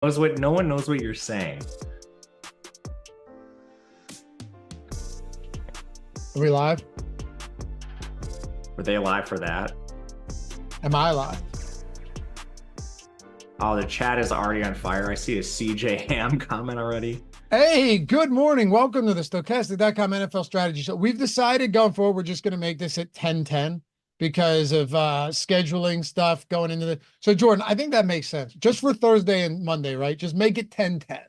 No one knows what you're saying. Are we live? Were they alive for that? Am I live? Oh, the chat is already on fire. I see a CJ Ham comment already. Hey, good morning. Welcome to the Stokastic.com NFL strategy show. We've decided going forward, we're just going to make this at 10:10 because of scheduling stuff going into the. So Jordan, I think that makes sense just for Thursday and Monday, right? Just make it 10:10,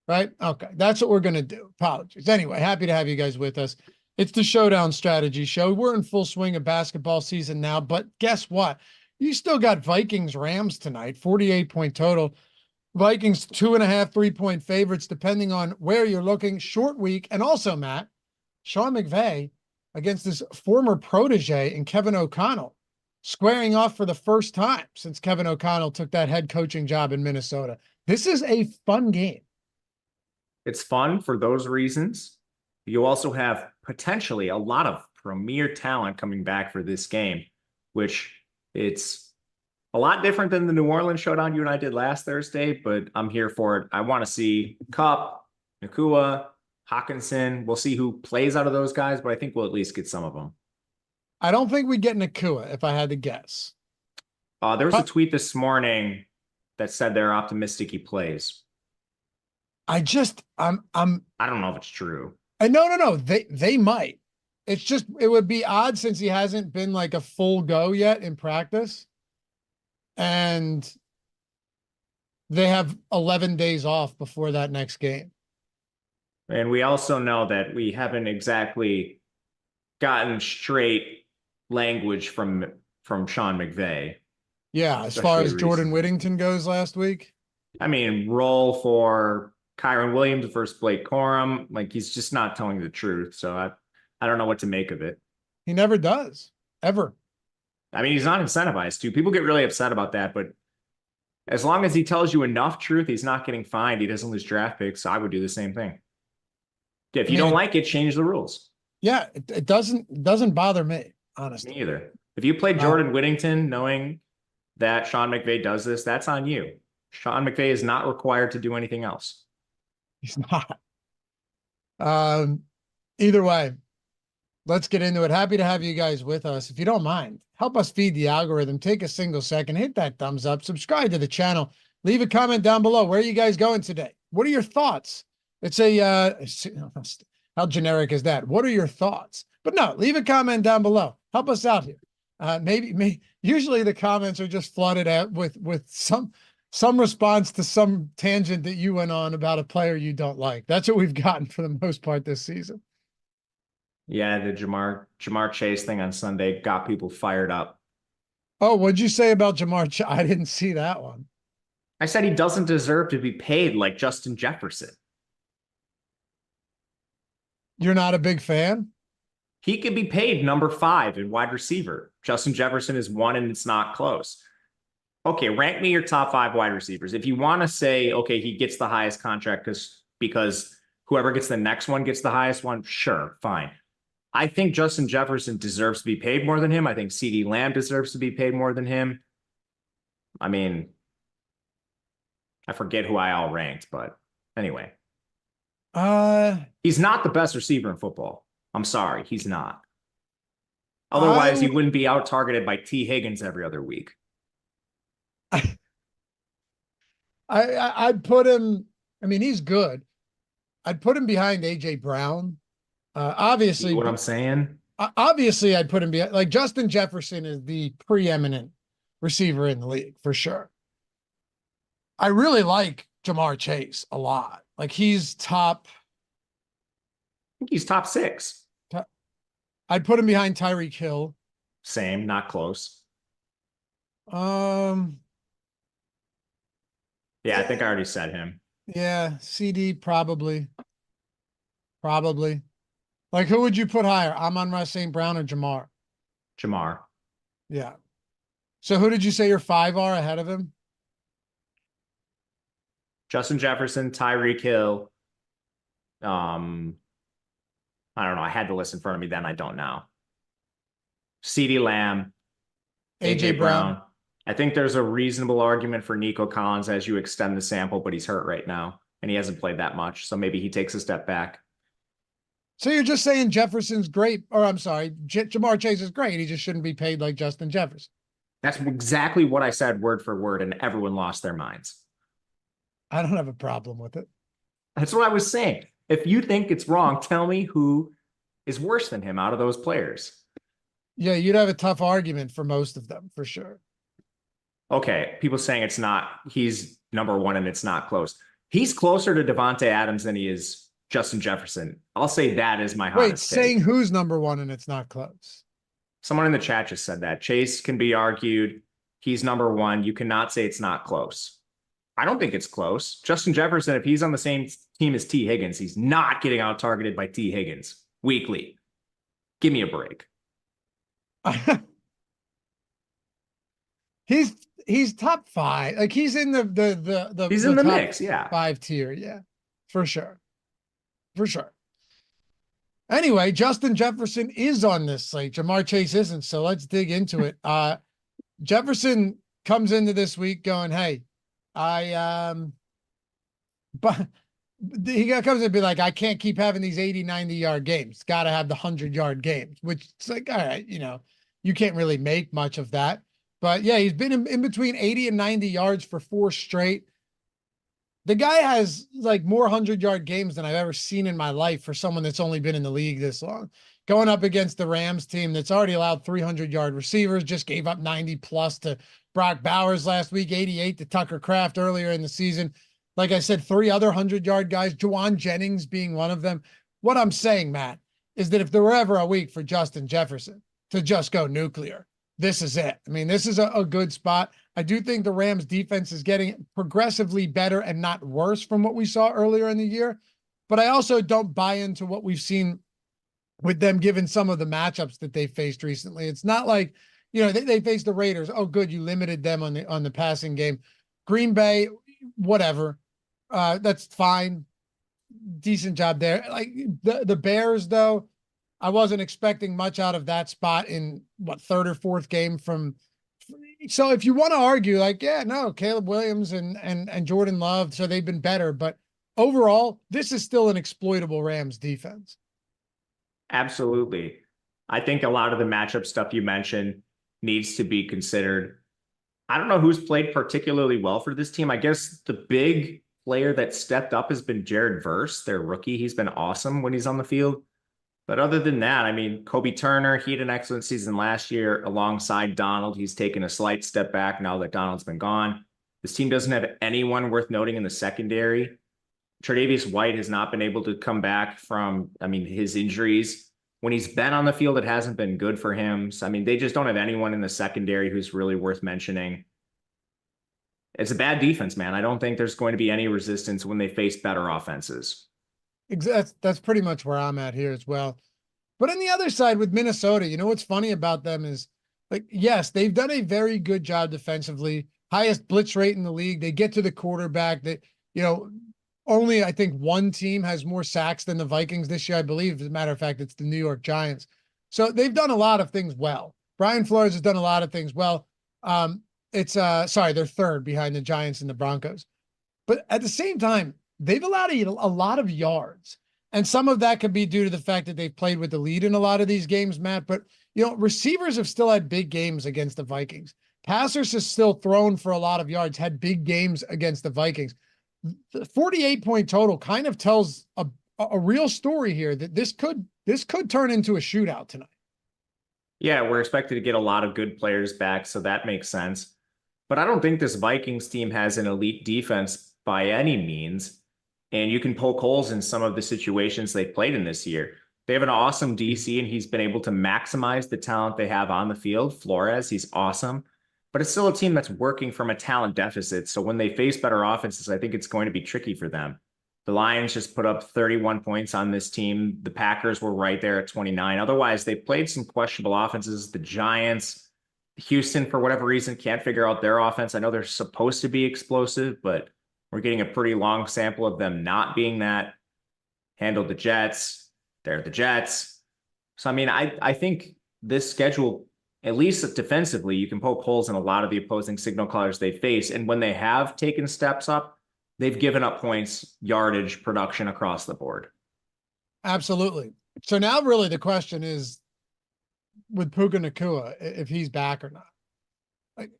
right? Okay. That's what we're going to do. Apologies. Anyway, happy to have you guys with us. It's the Showdown Strategy Show. We're in full swing of basketball season now, but guess what? You still got Vikings Rams tonight, 48-point total. Vikings 2.5 3-point favorites, depending on where you're looking. Short week. And also, Matt, Sean McVay against his former protege and Kevin O'Connell, squaring off for the first time since Kevin O'Connell took that head coaching job in Minnesota. This is a fun game. It's fun for those reasons. You also have potentially a lot of premier talent coming back for this game, which it's a lot different than the New Orleans showdown you and I did last Thursday, but I'm here for it. I want to see Kupp, Nakua, Hawkinson. We'll see who plays out of those guys, but I think we'll at least get some of them. I don't think we get Nakua, if I had to guess. There was a tweet this morning that said they're optimistic he plays. I don't know if it's true. No. They might. It's just, it would be odd since he hasn't been like a full go yet in practice. And they have 11 days off before that next game. And we also know that we haven't exactly gotten straight language from Sean McVay. Yeah, as far as Jordan Whittington goes last week. I mean, roll for Kyron Williams versus Blake Corum. Like, he's just not telling the truth. So I don't know what to make of it. He never does, ever. I mean, he's not incentivized to. People get really upset about that, but as long as he tells you enough truth, he's not getting fined. He doesn't lose draft picks. So I would do the same thing. If you don't like it, change the rules. Yeah, it doesn't bother me, honestly. Me either. If you play Jordan Whittington knowing that Sean McVay does this, that's on you. Sean McVay is not required to do anything else. He's not. Either way, let's get into it. Happy to have you guys with us. If you don't mind, help us feed the algorithm. Take a single second, hit that thumbs up, subscribe to the channel, leave a comment down below. Where are you guys going today? What are your thoughts? It's how generic is that? What are your thoughts? But no, leave a comment down below. Help us out here. Usually the comments are just flooded out with some response to some tangent that you went on about a player you don't like. That's what we've gotten for the most part this season. Yeah, the Jamar Chase thing on Sunday got people fired up. Oh, what'd you say about Jamar Chase? I didn't see that one. I said he doesn't deserve to be paid like Justin Jefferson. You're not a big fan? He could be paid number 5 in wide receiver. Justin Jefferson is 1 and it's not close. Okay, rank me your top 5 wide receivers. If you want to say, okay, he gets the highest contract because whoever gets the next one gets the highest one, sure, fine. I think Justin Jefferson deserves to be paid more than him. I think CeeDee Lamb deserves to be paid more than him. I mean, I forget who I all ranked, but anyway. He's not the best receiver in football. I'm sorry, he's not. Otherwise, he wouldn't be out-targeted by T. Higgins every other week. I'd put him, I mean, he's good. I'd put him behind A.J. Brown. Obviously, what I'm saying? Obviously, I'd put him behind, like, Justin Jefferson is the preeminent receiver in the league for sure. I really like Jamar Chase a lot. Like, he's top. I think he's top 6. I'd put him behind Tyreek Hill. Same, not close. Yeah, I think I already said him. Yeah, CD probably. Like, who would you put higher? Amon-Ra St. Brown or Jamar? Jamar. Yeah. So who did you say your 5 are ahead of him? Justin Jefferson, Tyreek Hill. I don't know. I had the list in front of me then. I don't know. CeeDee Lamb, AJ Brown. I think there's a reasonable argument for Nico Collins as you extend the sample, but he's hurt right now and he hasn't played that much. So maybe he takes a step back. So you're just saying Jefferson's great, or I'm sorry, Jamar Chase is great. He just shouldn't be paid like Justin Jefferson. That's exactly what I said word for word, and everyone lost their minds. I don't have a problem with it. That's what I was saying. If you think it's wrong, tell me who is worse than him out of those players. Yeah, you'd have a tough argument for most of them, for sure. Okay, people saying it's not, he's number one and it's not close. He's closer to Devontae Adams than he is Justin Jefferson. I'll say that is my hottest take. Saying who's number one and it's not close. Someone in the chat just said that. Chase can be argued. He's number one. You cannot say it's not close. I don't think it's close. Justin Jefferson, if he's on the same team as T. Higgins, he's not getting out targeted by T. Higgins weekly. Give me a break. He's top five. Like he's in the he's in the mix, yeah. 5 tier, yeah. For sure. For sure. Anyway, Justin Jefferson is on this slate. Jamar Chase isn't, so let's dig into it. Jefferson comes into this week going, hey, but he comes and be like, I can't keep having these 80, 90-yard games. Got to have the 100-yard games, which it's like, all right, you can't really make much of that. But yeah, he's been in between 80 and 90 yards for 4 straight. The guy has like more 100-yard games than I've ever seen in my life for someone that's only been in the league this long. Going up against the Rams team that's already allowed 300-yard receivers, just gave up 90 plus to Brock Bowers last week, 88 to Tucker Kraft earlier in the season. Like I said, 3 other 100-yard guys, Juwan Jennings being one of them. What I'm saying, Matt, is that if there were ever a week for Justin Jefferson to just go nuclear, this is it. I mean, this is a good spot. I do think the Rams defense is getting progressively better and not worse from what we saw earlier in the year. But I also don't buy into what we've seen with them given some of the matchups that they faced recently. It's not like, they faced the Raiders. Oh, good. You limited them on the passing game. Green Bay, whatever. That's fine. Decent job there. Like the Bears, though, I wasn't expecting much out of that spot in third or fourth game from. So if you want to argue like, yeah, no, Caleb Williams and Jordan Love, so they've been better, but overall, this is still an exploitable Rams defense. Absolutely. I think a lot of the matchup stuff you mentioned needs to be considered. I don't know who's played particularly well for this team. I guess the big player that stepped up has been Jared Verse, their rookie. He's been awesome when he's on the field. But other than that, I mean, Kobe Turner, he had an excellent season last year alongside Donald. He's taken a slight step back now that Donald's been gone. This team doesn't have anyone worth noting in the secondary. Tre'Davious White has not been able to come back from, his injuries. When he's been on the field, it hasn't been good for him. So, they just don't have anyone in the secondary who's really worth mentioning. It's a bad defense, man. I don't think there's going to be any resistance when they face better offenses. That's pretty much where I'm at here as well. But on the other side with Minnesota, what's funny about them is, like, yes, they've done a very good job defensively, highest blitz rate in the league. They get to the quarterback. That only I think one team has more sacks than the Vikings this year, I believe. As a matter of fact, it's the New York Giants. So they've done a lot of things well. Brian Flores has done a lot of things well. They're third behind the Giants and the Broncos. But at the same time, they've allowed a lot of yards. And some of that could be due to the fact that they've played with the lead in a lot of these games, Matt. But, receivers have still had big games against the Vikings. Passers have still thrown for a lot of yards, had big games against the Vikings. The 48-point total kind of tells a real story here that this could turn into a shootout tonight. Yeah, we're expected to get a lot of good players back, so that makes sense. But I don't think this Vikings team has an elite defense by any means. And you can poke holes in some of the situations they played in this year. They have an awesome DC, and he's been able to maximize the talent they have on the field. Flores, he's awesome. But it's still a team that's working from a talent deficit. So when they face better offenses, I think it's going to be tricky for them. The Lions just put up 31 points on this team. The Packers were right there at 29. Otherwise, they played some questionable offenses. The Giants, Houston, for whatever reason, can't figure out their offense. I know they're supposed to be explosive, but we're getting a pretty long sample of them not being that. Handled the Jets. They're the Jets. So, I think this schedule at least defensively, you can poke holes in a lot of the opposing signal callers they face. And when they have taken steps up, they've given up points, yardage, production across the board. Absolutely. So now really the question is with Puka Nacua, if he's back or not. Like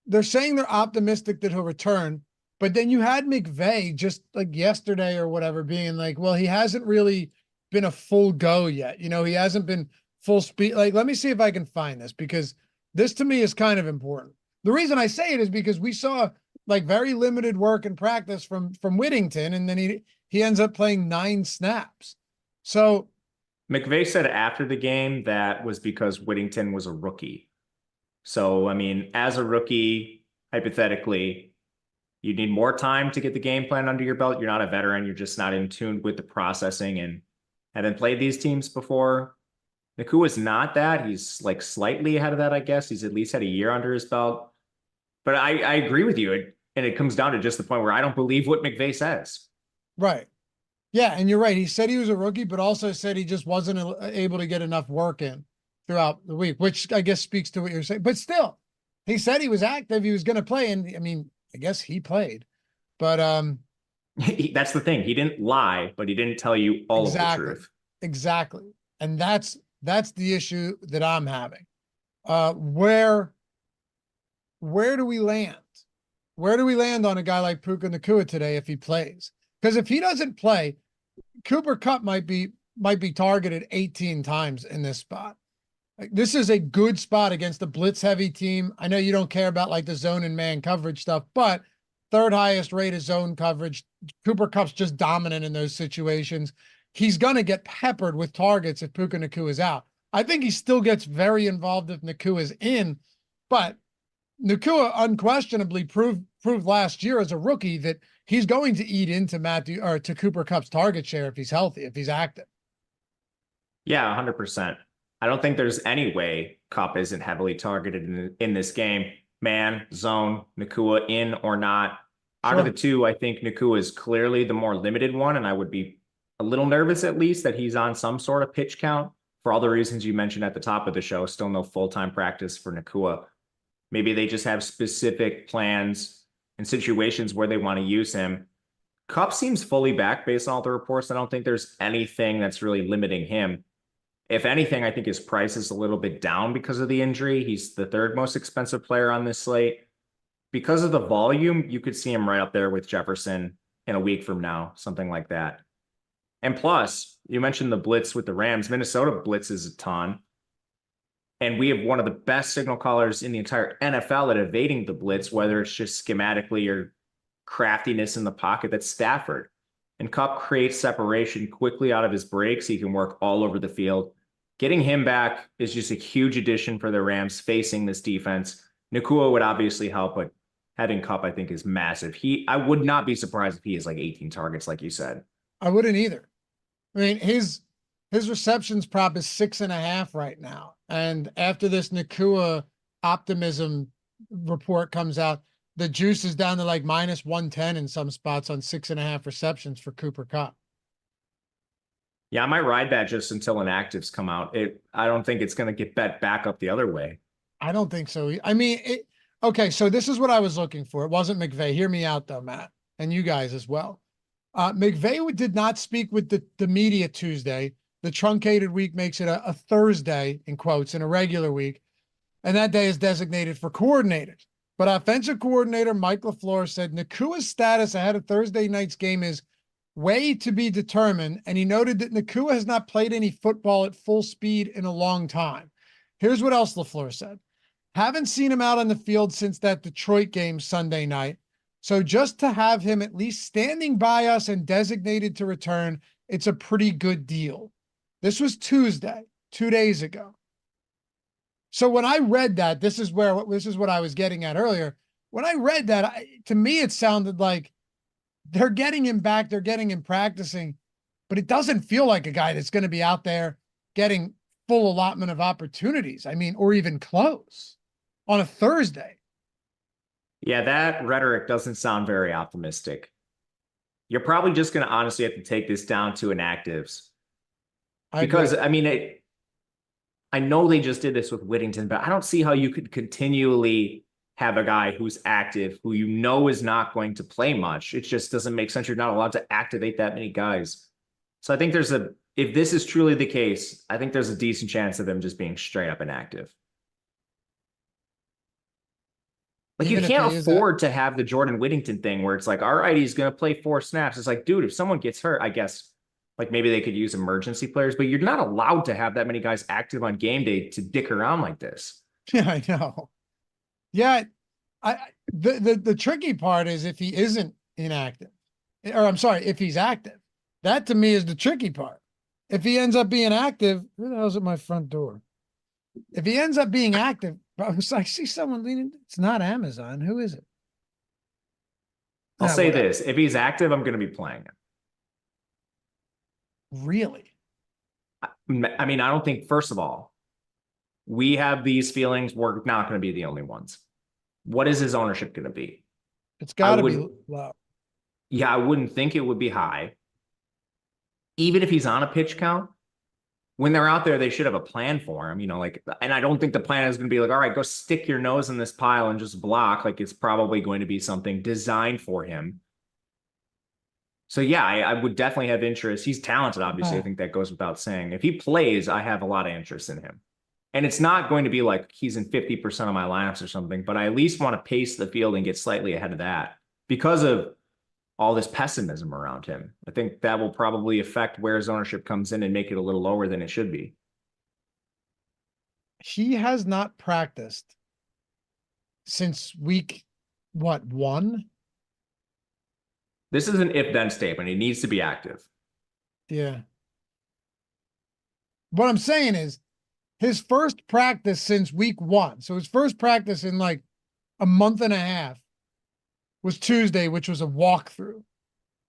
they're saying they're optimistic that he'll return, but then you had McVay just like yesterday or whatever being like, well, he hasn't really been a full go yet. You know, he hasn't been full speed. Like, let me see if I can find this, because this to me is kind of important. The reason I say it is because we saw like very limited work and practice from Whittington, and then he ends up playing 9 snaps. So McVay said after the game that was because Whittington was a rookie. So, I mean, as a rookie, hypothetically, you need more time to get the game plan under your belt. You're not a veteran. You're just not in tune with the processing and haven't played these teams before. Nakua's not that. He's like slightly ahead of that, I guess. He's at least had a year under his belt. But I agree with you. And it comes down to just the point where I don't believe what McVay says. Right. Yeah, and you're right. He said he was a rookie, but also said he just wasn't able to get enough work in throughout the week, which I guess speaks to what you're saying. But still, he said he was active. He was going to play. And I mean, I guess he played. But that's the thing. He didn't lie, but he didn't tell you all of the truth. Exactly. And that's the issue that I'm having. Where do we land? Where do we land on a guy like Puka Nacua today if he plays? Because if he doesn't play, Cooper Kupp might be targeted 18 times in this spot. Like, this is a good spot against a blitz heavy team. I know you don't care about like the zone and man coverage stuff, but third highest rate of zone coverage. Cooper Kupp's just dominant in those situations. He's going to get peppered with targets if Puka Nacua is out. I think he still gets very involved if Nacua is in, but Nacua unquestionably proved last year as a rookie that he's going to eat into to Cooper Kupp's target share if he's healthy, if he's active. Yeah, 100%. I don't think there's any way Kupp isn't heavily targeted in this game. Man, zone, Nacua in or not. Out of the two, I think Nacua is clearly the more limited one, and I would be a little nervous at least that he's on some sort of pitch count for all the reasons you mentioned at the top of the show. Still no full-time practice for Nacua. Maybe they just have specific plans and situations where they want to use him. Kupp seems fully back based on all the reports. I don't think there's anything that's really limiting him. If anything, I think his price is a little bit down because of the injury. He's the 3rd most expensive player on this slate. Because of the volume, you could see him right up there with Jefferson in a week from now, something like that. And plus, you mentioned the blitz with the Rams. Minnesota blitzes a ton. And we have one of the best signal callers in the entire NFL at evading the blitz, whether it's just schematically or craftiness in the pocket. That's Stafford. And Kupp creates separation quickly out of his breaks. He can work all over the field. Getting him back is just a huge addition for the Rams facing this defense. Nacua would obviously help, but having Kupp, I think, is massive. I would not be surprised if he has like 18 targets, like you said. I wouldn't either. I mean, his receptions prop is 6.5 right now. And after this Nacua optimism report comes out, the juice is down to like -110 in some spots on 6.5 receptions for Cooper Kupp. Yeah, I might ride that just until inactives come out. I don't think it's going to get bet back up the other way. I don't think so. I mean, okay, so this is what I was looking for. It wasn't McVay. Hear me out though, Matt, and you guys as well. McVay did not speak with the media Tuesday. The truncated week makes it a Thursday, in quotes, in a regular week. And that day is designated for coordinators. But offensive coordinator Mike LaFleur said Nakua's status ahead of Thursday night's game is way to be determined. And he noted that Nacua has not played any football at full speed in a long time. Here's what else LaFleur said. Haven't seen him out on the field since that Detroit game Sunday night. So just to have him at least standing by us and designated to return, it's a pretty good deal. This was Tuesday, 2 days ago. So when I read that, this is what I was getting at earlier. When I read that, to me, it sounded like they're getting him back. They're getting him practicing, but it doesn't feel like a guy that's going to be out there getting full allotment of opportunities. I mean, or even close on a Thursday. Yeah, that rhetoric doesn't sound very optimistic. You're probably just going to honestly have to take this down to inactives. Because, I mean, I know they just did this with Whittington, but I don't see how you could continually have a guy who's active, who you know is not going to play much. It just doesn't make sense. You're not allowed to activate that many guys. So I think if this is truly the case, I think there's a decent chance of him just being straight up inactive. Like, you can't afford to have the Jordan Whittington thing where it's like, all right, he's going to play 4 snaps. It's like, dude, if someone gets hurt, I guess, like, maybe they could use emergency players, but you're not allowed to have that many guys active on game day to dick around like this. Yeah, I know. Yeah. The tricky part is if he isn't inactive, or I'm sorry, if he's active, that to me is the tricky part. If he ends up being active, who the hell's at my front door? If he ends up being active, I see someone leaning. It's not Amazon. Who is it? I'll say this. If he's active, I'm going to be playing him. Really? I mean, I don't think, first of all, we have these feelings. We're not going to be the only ones. What is his ownership going to be? It's got to be low. Yeah, I wouldn't think it would be high. Even if he's on a pitch count, when they're out there, they should have a plan for him, like, and I don't think the plan is going to be like, all right, go stick your nose in this pile and just block. Like, it's probably going to be something designed for him. So yeah, I would definitely have interest. He's talented, obviously. I think that goes without saying. If he plays, I have a lot of interest in him. And it's not going to be like he's in 50% of my lineups or something, but I at least want to pace the field and get slightly ahead of that because of all this pessimism around him. I think that will probably affect where his ownership comes in and make it a little lower than it should be. He has not practiced since week, 1? This is an if-then statement. He needs to be active. Yeah. What I'm saying is his first practice since week 1. So his first practice in like a month and a half was Tuesday, which was a walkthrough.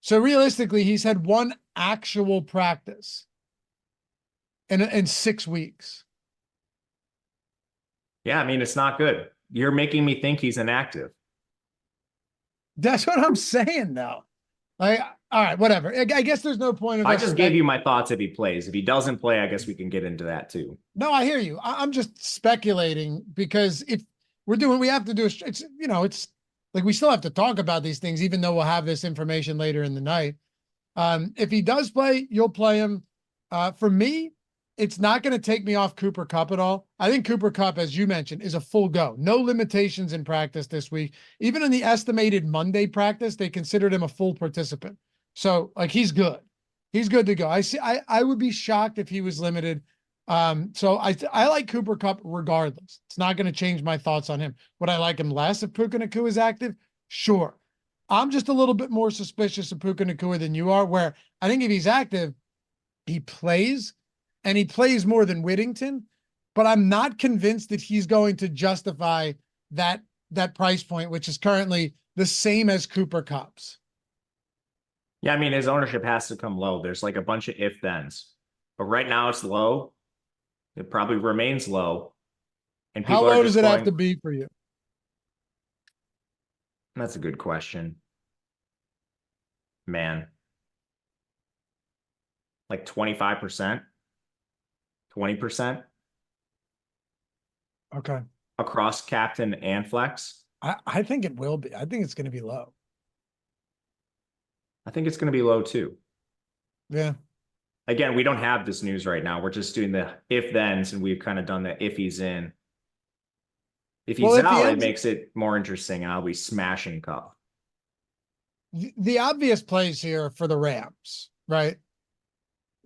So realistically, he's had 1 actual practice in 6 weeks. Yeah, I mean, it's not good. You're making me think he's inactive. That's what I'm saying now. All right, whatever. I guess there's no point of. I just gave you my thoughts if he plays. If he doesn't play, I guess we can get into that too. No, I hear you. I'm just speculating because if we have to do it's like we still have to talk about these things, even though we'll have this information later in the night. If he does play, you'll play him. For me, it's not going to take me off Cooper Kupp at all. I think Cooper Kupp, as you mentioned, is a full go. No limitations in practice this week. Even in the estimated Monday practice, they considered him a full participant. So, like, he's good. He's good to go. I would be shocked if he was limited. So I like Cooper Kupp regardless. It's not going to change my thoughts on him. Would I like him less if Puka Nacua is active? Sure. I'm just a little bit more suspicious of Puka Nacua than you are, where I think if he's active, he plays. And he plays more than Whittington, but I'm not convinced that he's going to justify that price point, which is currently the same as Cooper Kupp's. Yeah, I mean, his ownership has to come low. There's like a bunch of if-thens, but right now it's low. It probably remains low. And how low does it have to be for you? That's a good question, man. Like 25%. 20%. Okay. Across captain and flex. I think it will be. I think it's going to be low. I think it's going to be low too. Yeah. Again, we don't have this news right now. We're just doing the if-thens, and we've kind of done the if he's in. If he's out, it makes it more interesting, and I'll be smashing Kupp. The obvious plays here for the Rams, right?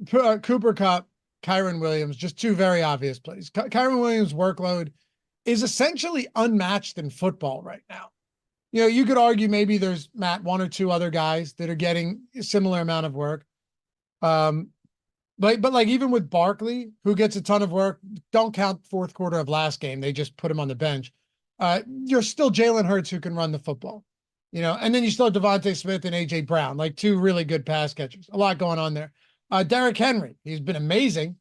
Cooper Kupp, Kyren Williams, just 2 very obvious plays. Kyren Williams' workload is essentially unmatched in football right now. You could argue maybe there's 1 or 2 other guys that are getting a similar amount of work. But even with Barkley, who gets a ton of work, don't count 4th quarter of last game. They just put him on the bench. You're still Jalen Hurts who can run the football, and then you still have Devontae Smith and AJ Brown, like 2 really good pass catchers. A lot going on there. Derrick Henry, he's been amazing,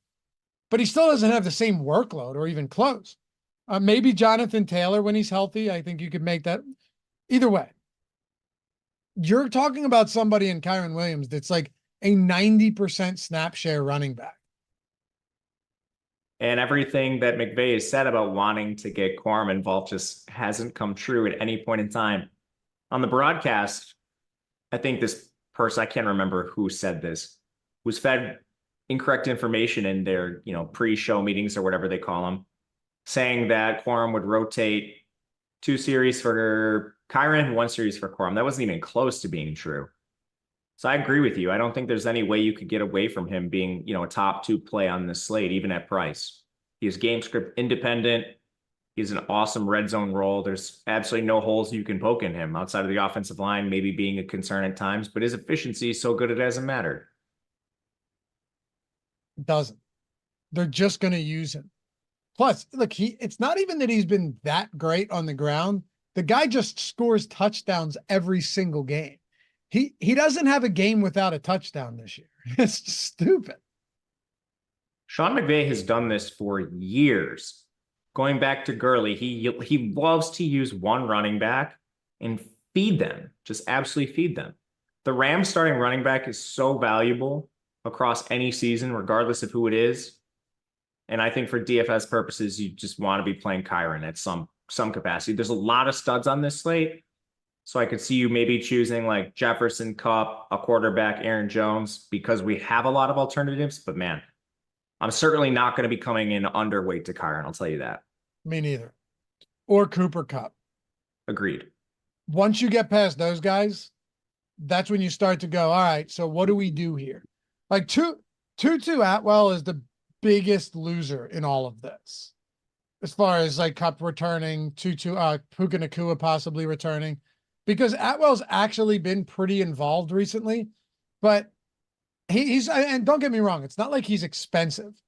but he still doesn't have the same workload or even close. Maybe Jonathan Taylor when he's healthy. I think you could make that. Either way, you're talking about somebody in Kyren Williams that's like a 90% snap share running back. And everything that McVay has said about wanting to get Corum involved just hasn't come true at any point in time. On the broadcast, I think this person, I can't remember who said this, was fed incorrect information in their, pre-show meetings or whatever they call them, saying that Corum would rotate 2 series for Kyren, 1 series for Corum. That wasn't even close to being true. So I agree with you. I don't think there's any way you could get away from him being, a top 2 play on this slate, even at price. He is game script independent. He's an awesome red zone role. There's absolutely no holes you can poke in him outside of the offensive line, maybe being a concern at times, but his efficiency is so good it hasn't mattered. It doesn't. They're just going to use him. Plus, look, it's not even that he's been that great on the ground. The guy just scores touchdowns every single game. He doesn't have a game without a touchdown this year. It's just stupid. Sean McVay has done this for years. Going back to Gurley, he loves to use one running back and feed them, just absolutely feed them. The Rams starting running back is so valuable across any season, regardless of who it is. And I think for DFS purposes, you just want to be playing Kyren at some capacity. There's a lot of studs on this slate. So I could see you maybe choosing like Jefferson, Kupp, a quarterback, Aaron Jones, because we have a lot of alternatives. But man, I'm certainly not going to be coming in underweight to Kyren. I'll tell you that. Me neither. Or Cooper Kupp. Agreed. Once you get past those guys, that's when you start to go, all right, so what do we do here? Like Tutu Atwell is the biggest loser in all of this. As far as like Kupp returning, Puka Nacua possibly returning. Because Atwell's actually been pretty involved recently, but he's, and don't get me wrong, it's not like he's expensive,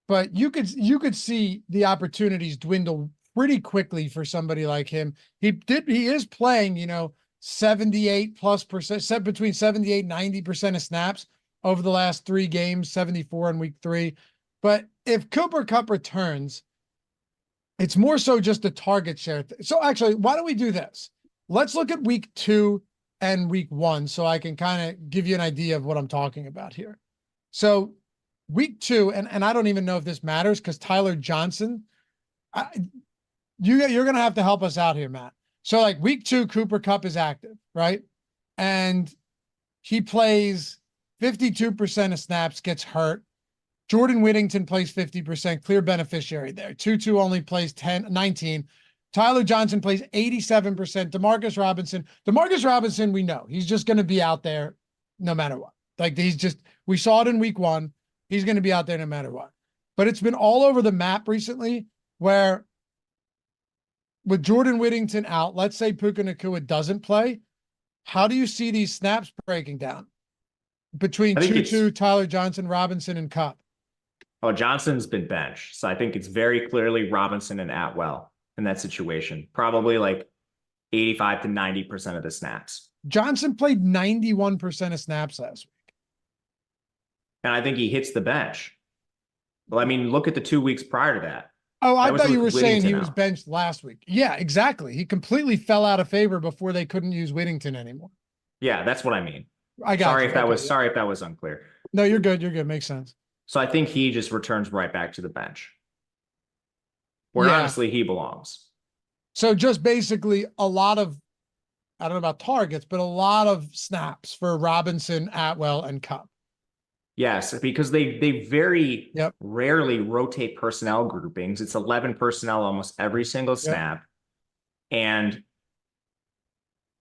but you could see the opportunities dwindle pretty quickly for somebody like him. He is playing, 78+%, between 78 and 90% of snaps over the last 3 games, 74 in week 3. But if Cooper Kupp returns, it's more so just a target share. So actually, why don't we do this? Let's look at week 2 and week 1 so I can kind of give you an idea of what I'm talking about here. So week 2, and I don't even know if this matters because Tyler Johnson, you're going to have to help us out here, Matt. So like week 2, Cooper Kupp is active, right? And he plays 52% of snaps, gets hurt. Jordan Whittington plays 50%, clear beneficiary there. Tutu only plays 19. Tyler Johnson plays 87%. Demarcus Robinson, we know he's just going to be out there no matter what. Like we saw it in week 1. He's going to be out there no matter what. But it's been all over the map recently where with Jordan Whittington out, let's say Puka Nacua doesn't play. How do you see these snaps breaking down between Tutu, Tyler Johnson, Robinson, and Kupp? Oh, Johnson's been benched. So I think it's very clearly Robinson and Atwell in that situation. Probably like 85 to 90% of the snaps. Johnson played 91% of snaps last week. And I think he hits the bench. Well, I mean, look at the 2 weeks prior to that. Oh, I thought you were saying he was benched last week. Yeah, exactly. He completely fell out of favor before they couldn't use Whittington anymore. Yeah, that's what I mean. Sorry if that was unclear. No, you're good. You're good. Makes sense. So I think he just returns right back to the bench. Where honestly he belongs. So just basically a lot of, I don't know about targets, but a lot of snaps for Robinson, Atwell, and Kupp. Yes, because they very rarely rotate personnel groupings. It's 11 personnel almost every single snap. And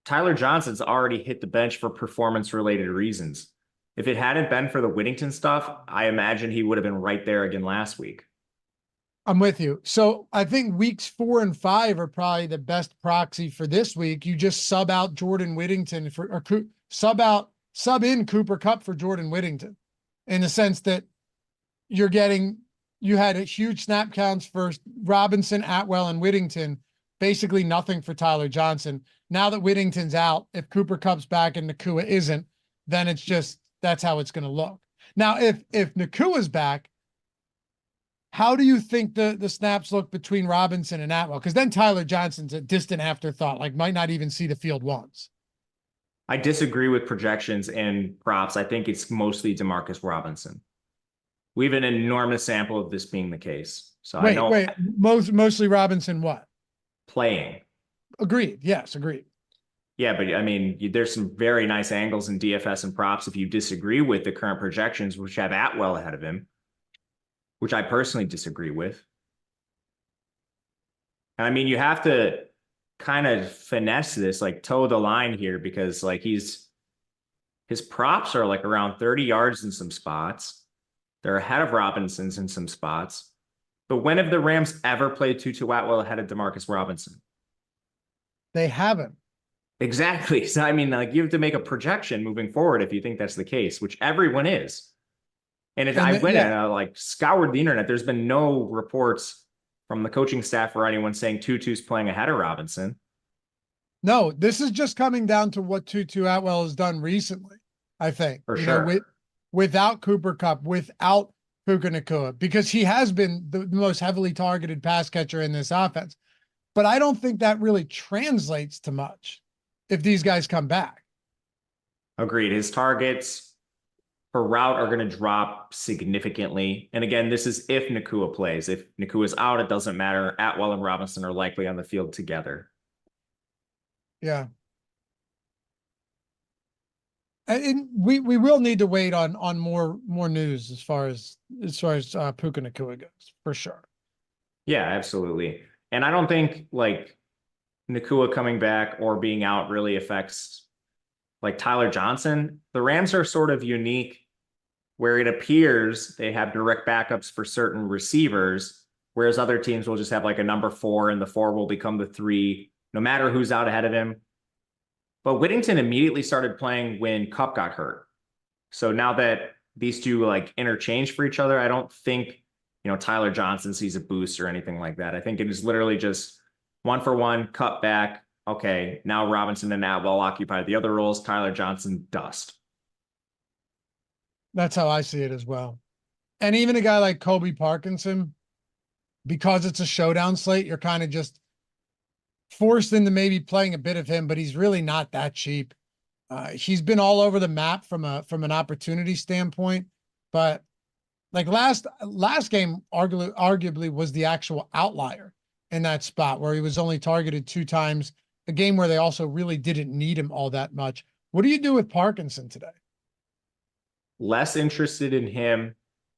Tyler Johnson's already hit the bench for performance-related reasons. If it hadn't been for the Whittington stuff, I imagine he would have been right there again last week. I'm with you. So I think weeks 4 and 5 are probably the best proxy for this week. You just sub out Jordan Whittington sub in Cooper Kupp for Jordan Whittington, in the sense that you had a huge snap counts for Robinson, Atwell, and Whittington, basically nothing for Tyler Johnson. Now that Whittington's out, if Cooper Kupp's back and Nacua isn't, then it's just, that's how it's going to look. Now, if Nakua's back, how do you think the snaps look between Robinson and Atwell? Because then Tyler Johnson's a distant afterthought, like might not even see the field once. I disagree with projections and props. I think it's mostly Demarcus Robinson. We have an enormous sample of this being the case. So I Wait, know wait, mostly Robinson, what? playing. Agreed. Yes, agreed. Yeah, but I mean, there's some very nice angles in DFS and props if you disagree with the current projections, which have Atwell ahead of him, which I personally disagree with. And I mean, you have to kind of finesse this, like toe the line here, because like his props are like around 30 yards in some spots. They're ahead of Robinson's in some spots. But when have the Rams ever played Tutu Atwell ahead of Demarcus Robinson? They haven't. Exactly. So, I mean, like you have to make a projection moving forward if you think that's the case, which everyone is. And I went and I like scoured the internet. There's been no reports from the coaching staff or anyone saying Tutu's playing ahead of Robinson. No, this is just coming down to what Tutu Atwell has done recently, I think. For sure. Without Cooper Kupp, without Puka Nacua, because he has been the most heavily targeted pass catcher in this offense. But I don't think that really translates to much if these guys come back. Agreed. His targets per route are going to drop significantly. And again, this is if Nacua plays. If Nakua's out, it doesn't matter. Atwell and Robinson are likely on the field together. Yeah. And we will need to wait on more news as far as Puka Nacua goes, for sure. Yeah, absolutely. And I don't think like Nacua coming back or being out really affects like Tyler Johnson. The Rams are sort of unique where it appears they have direct backups for certain receivers, whereas other teams will just have like a number 4 and the 4 will become the 3, no matter who's out ahead of him. But Whittington immediately started playing when Kupp got hurt. So now that these two like interchange for each other, I don't think, Tyler Johnson sees a boost or anything like that. I think it is literally just 1-for-1, Kupp back. Okay, now Robinson and Atwell occupy the other roles. Tyler Johnson, dust. That's how I see it as well. And even a guy like Kobe Parkinson, because it's a showdown slate, you're kind of just forced into maybe playing a bit of him, but he's really not that cheap. He's been all over the map from an opportunity standpoint, but like last game arguably was the actual outlier in that spot where he was only targeted 2 times, a game where they also really didn't need him all that much. What do you do with Parkinson today? Less interested in him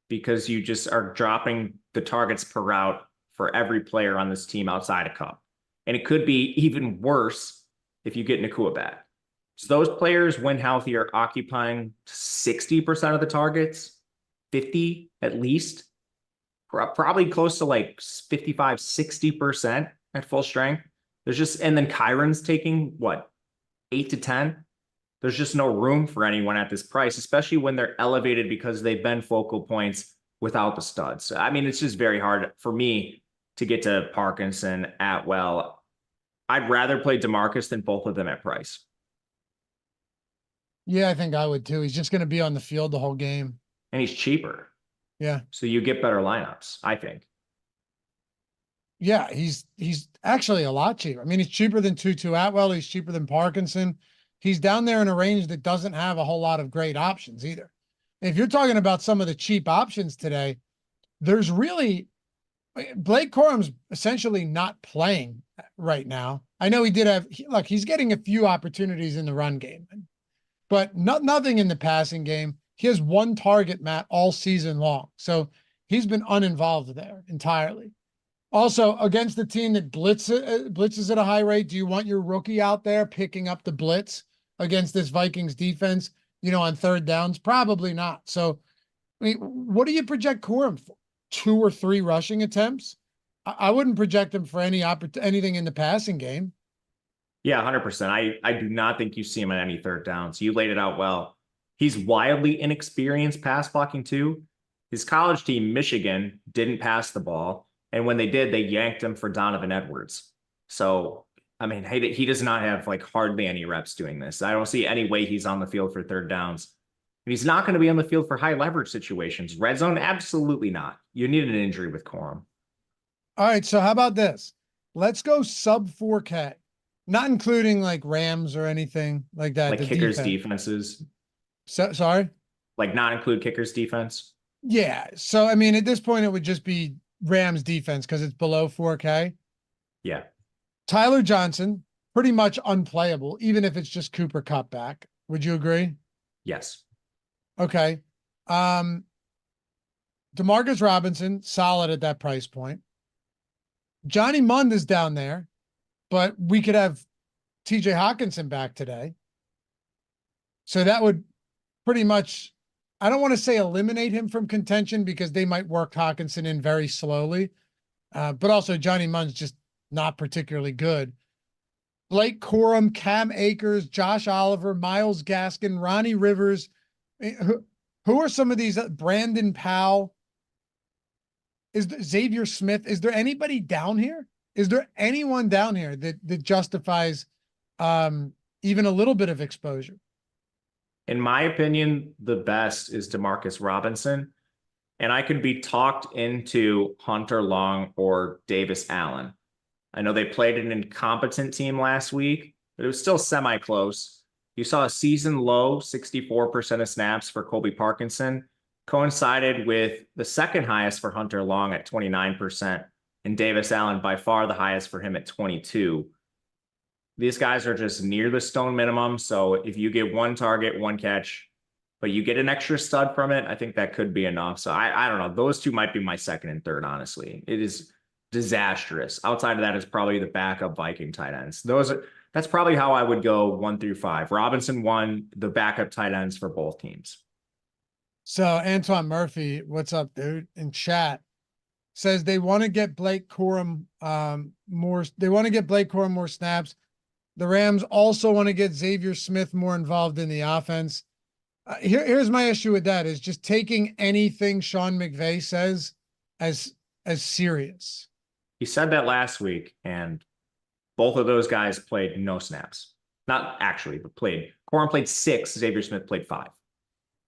because you just are dropping the targets per route for every player on this team outside of Kupp. And it could be even worse if you get Nacua back. So those players, when healthy, are occupying 60% of the targets, 50 at least, probably close to like 55, 60% at full strength. And then Kyron's taking what, 8 to 10? There's just no room for anyone at this price, especially when they're elevated because they've been focal points without the studs. I mean, it's just very hard for me to get to Parkinson, Atwell. I'd rather play DeMarcus than both of them at price. Yeah, I think I would too. He's just going to be on the field the whole game. And he's cheaper. Yeah. So you get better lineups, I think. Yeah, he's actually a lot cheaper. I mean, he's cheaper than Tutu Atwell. He's cheaper than Parkinson. He's down there in a range that doesn't have a whole lot of great options either. If you're talking about some of the cheap options today, there's really Blake Corum's essentially not playing right now. I know he did have, he's getting a few opportunities in the run game, but nothing in the passing game. He has 1 target, Matt, all season long. So he's been uninvolved there entirely. Also, against the team that blitzes at a high rate, do you want your rookie out there picking up the blitz against this Vikings defense, on 3rd downs? Probably not. So, I mean, what do you project Corum for? 2 or 3 rushing attempts? I wouldn't project him for anything in the passing game. Yeah, 100%. I do not think you see him on any 3rd down. So you laid it out well. He's wildly inexperienced pass blocking too. His college team, Michigan, didn't pass the ball. And when they did, they yanked him for Donovan Edwards. So, I mean, he does not have like hardly any reps doing this. I don't see any way he's on the field for 3rd downs. And he's not going to be on the field for high leverage situations. Red zone, absolutely not. You need an injury with Corum. All right, so how about this? Let's go sub 4K, not including like Rams or anything like that. Like kickers' defenses. So, sorry? Like not include kickers' defense? Yeah. So, I mean, at this point, it would just be Rams defense because it's below 4K. Yeah. Tyler Johnson, pretty much unplayable, even if it's just Cooper Kupp back. Would you agree? Yes. Okay. Um, Demarcus Robinson, solid at that price point. Johnny Mund is down there, but we could have TJ Hawkinson back today. So that would pretty much, I don't want to say eliminate him from contention because they might work Hawkinson in very slowly. But also Johnny Munn's just not particularly good. Blake Corum, Cam Akers, Josh Oliver, Myles Gaskin, Ronnie Rivers. Who are some of these? Brandon Powell. Is Xavier Smith? Is there anybody down here? Is there anyone down here that justifies even a little bit of exposure? In my opinion, the best is Demarcus Robinson. And I could be talked into Hunter Long or Davis Allen. I know they played an incompetent team last week, but it was still semi-close. You saw a season low 64% of snaps for Colby Parkinson, coincided with the second highest for Hunter Long at 29%, and Davis Allen by far the highest for him at 22%. These guys are just near the stone minimum. So if you get one target, one catch, but you get an extra stud from it, I think that could be enough. So I don't know. Those two might be my second and third, honestly. It is disastrous. Outside of that is probably the backup Viking tight ends. That's probably how I would go 1 through 5. Robinson 1, the backup tight ends for both teams. So Antoine Murphy, what's up, dude? In chat says they want to get Blake Corum more. They want to get Blake Corum more snaps. The Rams also want to get Xavier Smith more involved in the offense. Here's my issue with that is just taking anything Sean McVay says as serious. He said that last week, and both of those guys played no snaps. Not actually, but played. Corum played 6. Xavier Smith played 5.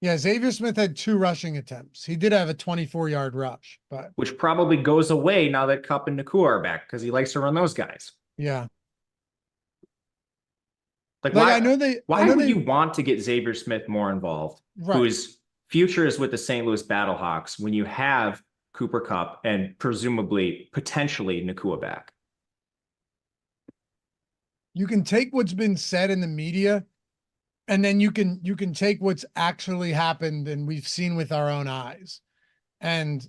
Yeah, Xavier Smith had 2 rushing attempts. He did have a 24-yard rush, but which probably goes away now that Kupp and Nakua are back because he likes to run those guys. Yeah. Like why? I know they. Why would you want to get Xavier Smith more involved, right, whose future is with the St. Louis Battlehawks, when you have Cooper Kupp and presumably, potentially Nakua back? You can take what's been said in the media, and then you can take what's actually happened and we've seen with our own eyes. And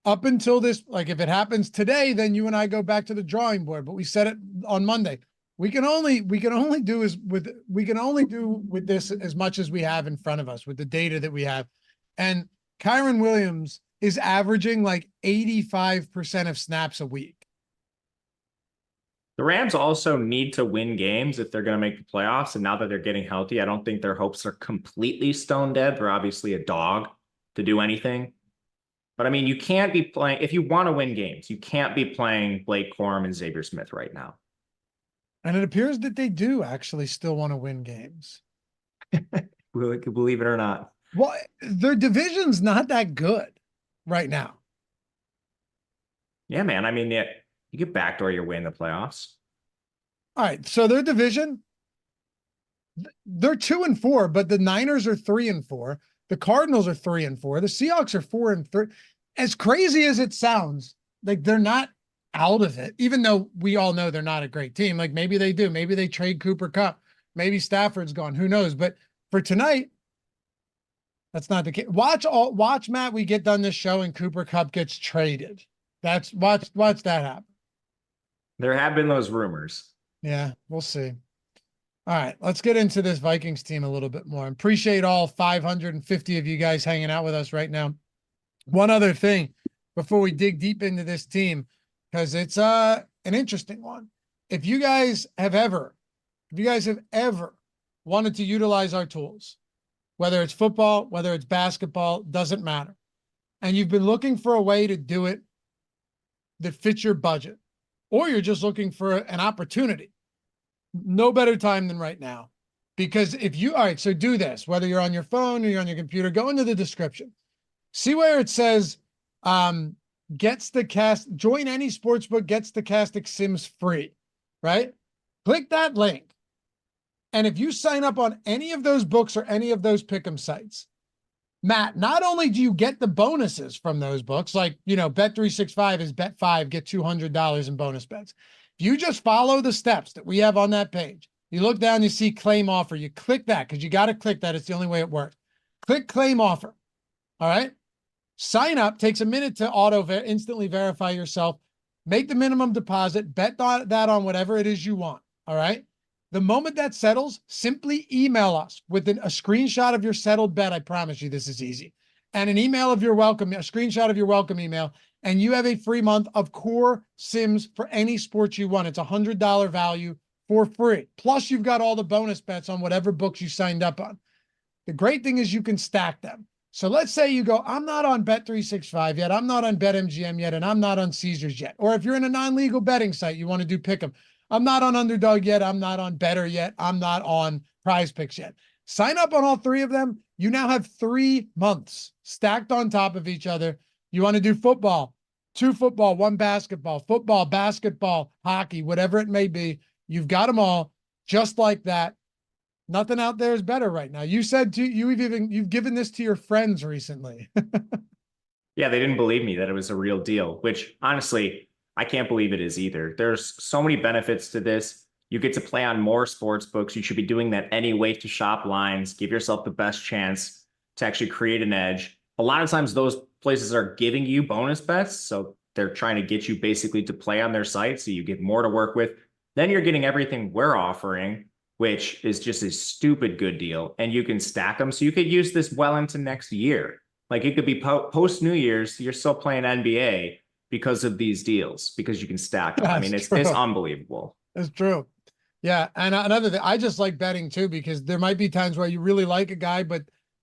up until this, like if it happens today, then you and I go back to the drawing board. But we said it on Monday. We can only do with this as much as we have in front of us with the data that we have. And Kyren Williams is averaging like 85% of snaps a week. The Rams also need to win games if they're going to make the playoffs. And now that they're getting healthy, I don't think their hopes are completely stone dead. They're obviously a dog to do anything. But I mean, you can't be playing, if you want to win games, you can't be playing Blake Corum and Xavier Smith right now. And it appears that they do actually still want to win games. Believe it or not. Well, their division's not that good right now. Yeah, man. I mean, you get backdoor your way in the playoffs. All right. So their division, they're 2-4, but the Niners are 3-4. The Cardinals are 3-4. The Seahawks are 4-3. As crazy as it sounds, like they're not out of it, even though we all know they're not a great team. Like maybe they do. Maybe they trade Cooper Kupp. Maybe Stafford's gone. Who knows? But for tonight, that's not the case. Watch Matt. We get done this show and Cooper Kupp gets traded. Watch that happen. There have been those rumors. Yeah, we'll see. All right, let's get into this Vikings team a little bit more. Appreciate all 550 of you guys hanging out with us right now. One other thing before we dig deep into this team, because it's an interesting one. If you guys have ever wanted to utilize our tools, whether it's football, whether it's basketball, doesn't matter, and you've been looking for a way to do it that fits your budget, or you're just looking for an opportunity, no better time than right now. Because all right, so do this, whether you're on your phone or you're on your computer, go into the description. See where it says, join any sportsbook, gets Stokastic Sims free, right? Click that link. And if you sign up on any of those books or any of those pick'em sites, Matt, not only do you get the bonuses from those books, like, Bet365 is bet 5, get $200 in bonus bets. If you just follow the steps that we have on that page, you look down, you see claim offer, you click that because you got to click that. It's the only way it works. Click claim offer. All right. Sign up, takes a minute to instantly verify yourself, make the minimum deposit, bet that on whatever it is you want. All right. The moment that settles, simply email us with a screenshot of your settled bet. I promise you this is easy. And an email of your welcome, a screenshot of your welcome email, and you have a free month of core Sims for any sport you want. It's a $100 value for free. Plus, you've got all the bonus bets on whatever books you signed up on. The great thing is you can stack them. So let's say you go, I'm not on Bet365 yet, I'm not on BetMGM yet, and I'm not on Caesars yet. Or if you're in a non-legal betting site, you want to do Pick'em. I'm not on Underdog yet. I'm not on Better yet. I'm not on Prize Picks yet. Sign up on all three of them. You now have 3 months stacked on top of each other. You want to do football, 2 football, 1 basketball, football, basketball, hockey, whatever it may be. You've got them all just like that. Nothing out there is better right now. You said you've given this to your friends recently. Yeah, they didn't believe me that it was a real deal, which honestly, I can't believe it is either. There's so many benefits to this. You get to play on more sports books. You should be doing that anyway to shop lines, give yourself the best chance to actually create an edge. A lot of times those places are giving you bonus bets. So they're trying to get you basically to play on their site. So you get more to work with. Then you're getting everything we're offering, which is just a stupid good deal. And you can stack them. So you could use this well into next year. Like it could be post New Year's, you're still playing NBA because of these deals, because you can stack them. I mean, it's unbelievable. That's true. Yeah. And another thing, I just like betting too, because there might be times where you really like a guy, but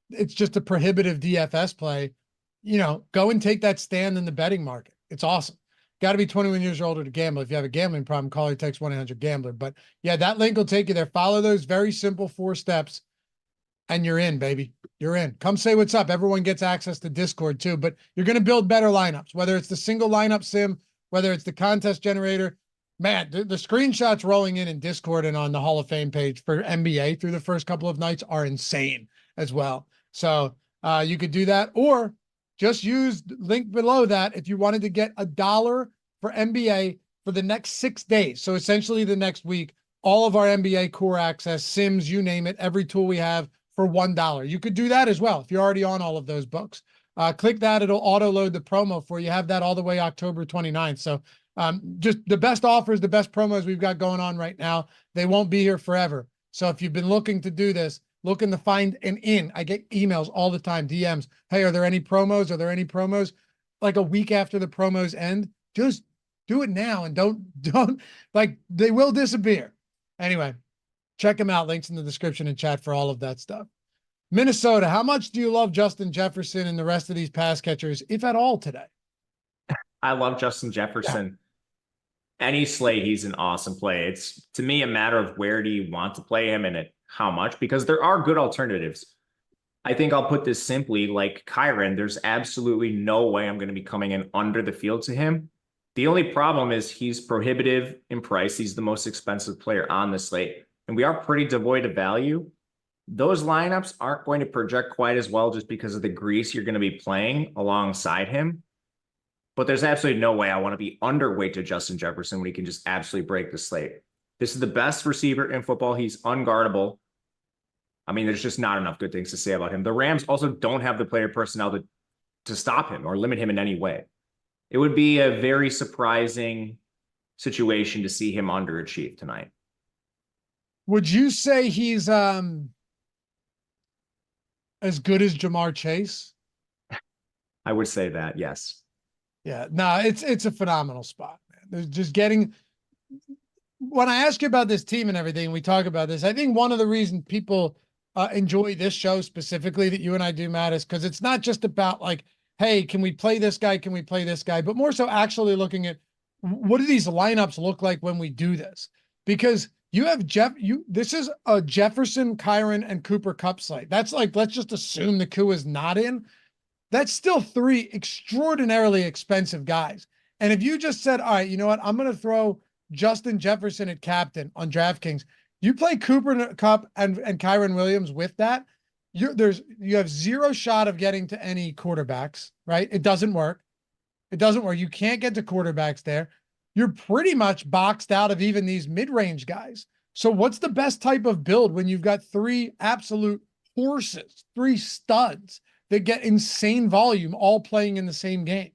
it's just a prohibitive DFS play. Go and take that stand in the betting market. It's awesome. Got to be 21 years or older to gamble. If you have a gambling problem, call or text 1-800-GAMBLER. But yeah, that link will take you there. Follow those very simple 4 steps and you're in, baby. You're in. Come say what's up. Everyone gets access to Discord too, but you're going to build better lineups, whether it's the single lineup sim, whether it's the contest generator. Man, the screenshots rolling in Discord and on the Hall of Fame page for NBA through the first couple of nights are insane as well. So you could do that, or just use the link below that if you wanted to get $1 for NBA for the next 6 days. So essentially the next week, all of our NBA core access, Sims, you name it, every tool we have for $1. You could do that as well if you're already on all of those books. Click that. It'll auto load the promo for you. Have that all the way October 29th. So just the best offers, the best promos we've got going on right now. They won't be here forever. So if you've been looking to do this, looking to find an in, I get emails all the time, DMs. Hey, are there any promos? Are there any promos? Like a week after the promos end, just do it now and don't like they will disappear. Anyway, check them out. Links in the description and chat for all of that stuff. Minnesota, how much do you love Justin Jefferson and the rest of these pass catchers, if at all, today? I love Justin Jefferson. Yeah. Any slate, he's an awesome play. It's, to me, a matter of where do you want to play him and at how much, because there are good alternatives. I think I'll put this simply, like Kyren, there's absolutely no way I'm going to be coming in under the field to him. The only problem is he's prohibitive in price. He's the most expensive player on the slate, and we are pretty devoid of value. Those lineups aren't going to project quite as well just because of the grease you're going to be playing alongside him. But there's absolutely no way I want to be underweight to Justin Jefferson when he can just absolutely break the slate. This is the best receiver in football. He's unguardable. I mean, there's just not enough good things to say about him. The Rams also don't have the player personnel to stop him or limit him in any way. It would be a very surprising situation to see him underachieve tonight. Would you say he's as good as Jamar Chase? I would say that, yes. Yeah, no, it's a phenomenal spot, man. There's just getting, when I ask you about this team and everything, we talk about this, I think one of the reasons people enjoy this show specifically that you and I do, Matt, is because it's not just about like, hey, can we play this guy? Can we play this guy? But more so actually looking at what do these lineups look like when we do this? Because you have this is a Jefferson, Kyren, and Cooper Kupp slate. That's like, let's just assume the coup is not in. That's still 3 extraordinarily expensive guys. And if you just said, all right, you know what? I'm going to throw Justin Jefferson at captain on DraftKings. You play Cooper Kupp and Kyren Williams with that. you have zero shot of getting to any quarterbacks, right? It doesn't work. It doesn't work. You can't get to quarterbacks there. You're pretty much boxed out of even these mid-range guys. So what's the best type of build when you've got three absolute horses, three studs that get insane volume all playing in the same game?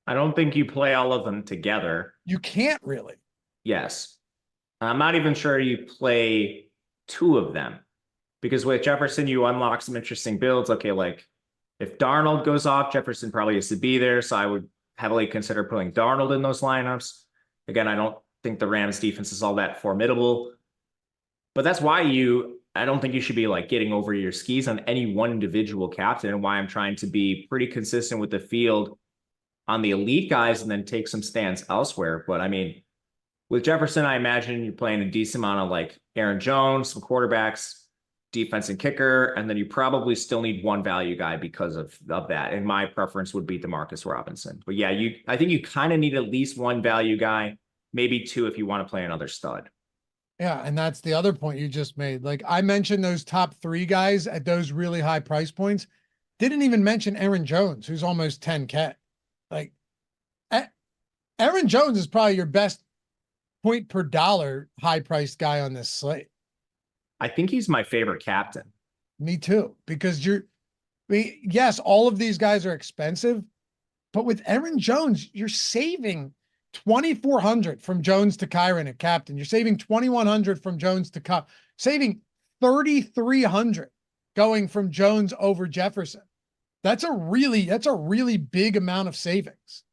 I don't think you play all of them together. You can't really. Yes. I'm not even sure you play two of them, because with Jefferson, you unlock some interesting builds. Okay, like if Darnold goes off, Jefferson probably has to be there. So I would heavily consider putting Darnold in those lineups. Again, I don't think the Rams defense is all that formidable, but that's why I don't think you should be like getting over your skis on any one individual captain, and why I'm trying to be pretty consistent with the field on the elite guys and then take some stands elsewhere. But I mean, with Jefferson, I imagine you're playing a decent amount of like Aaron Jones, some quarterbacks, defense and kicker, and then you probably still need one value guy because of that. And my preference would be DeMarcus Robinson. But yeah, I think you kind of need at least one value guy, maybe two if you want to play another stud. Yeah, and that's the other point you just made. Like I mentioned those top three guys at those really high price points. Didn't even mention Aaron Jones, who's almost 10K. Like Aaron Jones is probably your best point per dollar high priced guy on this slate. I think he's my favorite captain. Me too, because yes, all of these guys are expensive, but with Aaron Jones, you're saving 2,400 from Jones to Kyren at captain. You're saving 2,100 from Jones to Cup, saving 3,300 going from Jones over Jefferson. That's a really big amount of savings.